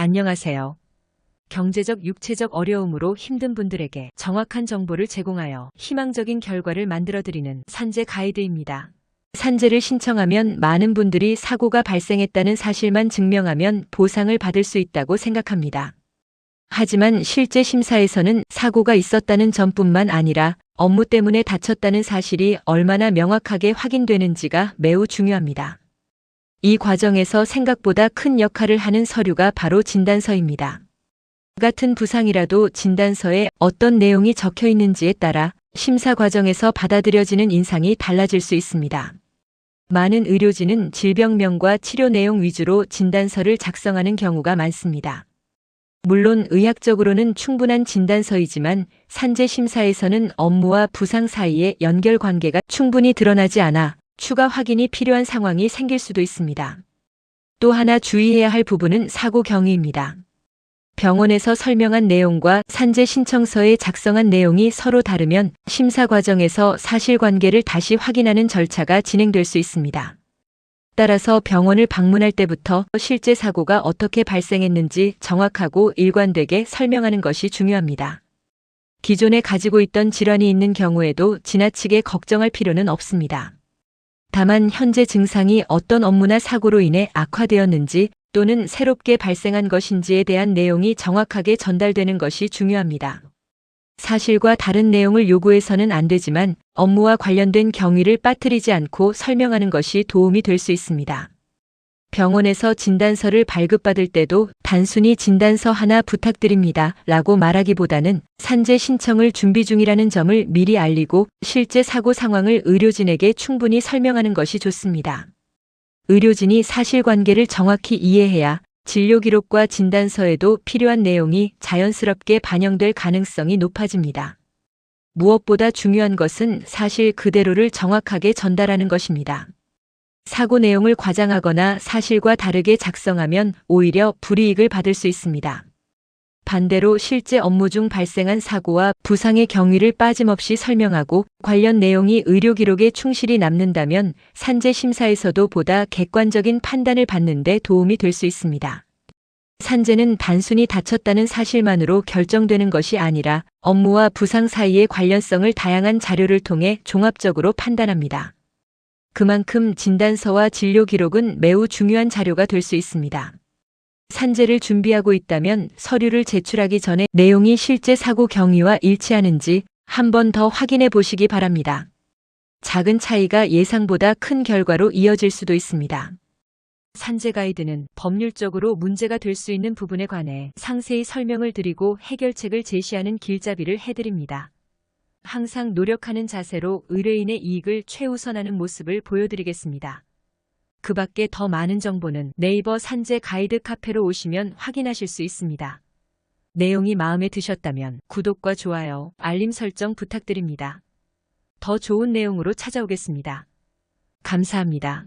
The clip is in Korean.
안녕하세요. 경제적, 육체적 어려움으로 힘든 분들에게 정확한 정보를 제공하여 희망적인 결과를 만들어드리는 산재 가이드입니다. 산재를 신청하면 많은 분들이 사고가 발생했다는 사실만 증명하면 보상을 받을 수 있다고 생각합니다. 하지만 실제 심사에서는 사고가 있었다는 점뿐만 아니라 업무 때문에 다쳤다는 사실이 얼마나 명확하게 확인되는지가 매우 중요합니다. 이 과정에서 생각보다 큰 역할을 하는 서류가 바로 진단서입니다. 같은 부상이라도 진단서에 어떤 내용이 적혀 있는지에 따라 심사 과정에서 받아들여지는 인상이 달라질 수 있습니다. 많은 의료진은 질병명과 치료 내용 위주로 진단서를 작성하는 경우가 많습니다. 물론 의학적으로는 충분한 진단서이지만 산재 심사에서는 업무와 부상 사이의 연결관계가 충분히 드러나지 않아 추가 확인이 필요한 상황이 생길 수도 있습니다. 또 하나 주의해야 할 부분은 사고 경위입니다. 병원에서 설명한 내용과 산재 신청서에 작성한 내용이 서로 다르면 심사 과정에서 사실관계를 다시 확인하는 절차가 진행될 수 있습니다. 따라서 병원을 방문할 때부터 실제 사고가 어떻게 발생했는지 정확하고 일관되게 설명하는 것이 중요합니다. 기존에 가지고 있던 질환이 있는 경우에도 지나치게 걱정할 필요는 없습니다. 다만 현재 증상이 어떤 업무나 사고로 인해 악화되었는지 또는 새롭게 발생한 것인지에 대한 내용이 정확하게 전달되는 것이 중요합니다. 사실과 다른 내용을 요구해서는 안 되지만 업무와 관련된 경위를 빠뜨리지 않고 설명하는 것이 도움이 될 수 있습니다. 병원에서 진단서를 발급받을 때도 단순히 진단서 하나 부탁드립니다 라고 말하기보다는 산재 신청을 준비 중이라는 점을 미리 알리고 실제 사고 상황을 의료진에게 충분히 설명하는 것이 좋습니다. 의료진이 사실관계를 정확히 이해해야 진료 기록과 진단서에도 필요한 내용이 자연스럽게 반영될 가능성이 높아집니다. 무엇보다 중요한 것은 사실 그대로를 정확하게 전달하는 것입니다. 사고 내용을 과장하거나 사실과 다르게 작성하면 오히려 불이익을 받을 수 있습니다. 반대로 실제 업무 중 발생한 사고와 부상의 경위를 빠짐없이 설명하고 관련 내용이 의료 기록에 충실히 남는다면 산재 심사에서도 보다 객관적인 판단을 받는 데 도움이 될 수 있습니다. 산재는 단순히 다쳤다는 사실만으로 결정되는 것이 아니라 업무와 부상 사이의 관련성을 다양한 자료를 통해 종합적으로 판단합니다. 그만큼 진단서와 진료 기록은 매우 중요한 자료가 될 수 있습니다. 산재를 준비하고 있다면 서류를 제출하기 전에 내용이 실제 사고 경위와 일치하는지 한 번 더 확인해 보시기 바랍니다. 작은 차이가 예상보다 큰 결과로 이어질 수도 있습니다. 산재 가이드는 법률적으로 문제가 될 수 있는 부분에 관해 상세히 설명을 드리고 해결책을 제시하는 길잡이를 해드립니다. 항상 노력하는 자세로 의뢰인의 이익을 최우선하는 모습을 보여드리겠습니다. 그 밖에 더 많은 정보는 네이버 산재 가이드 카페로 오시면 확인하실 수 있습니다. 내용이 마음에 드셨다면 구독과 좋아요, 알림 설정 부탁드립니다. 더 좋은 내용으로 찾아오겠습니다. 감사합니다.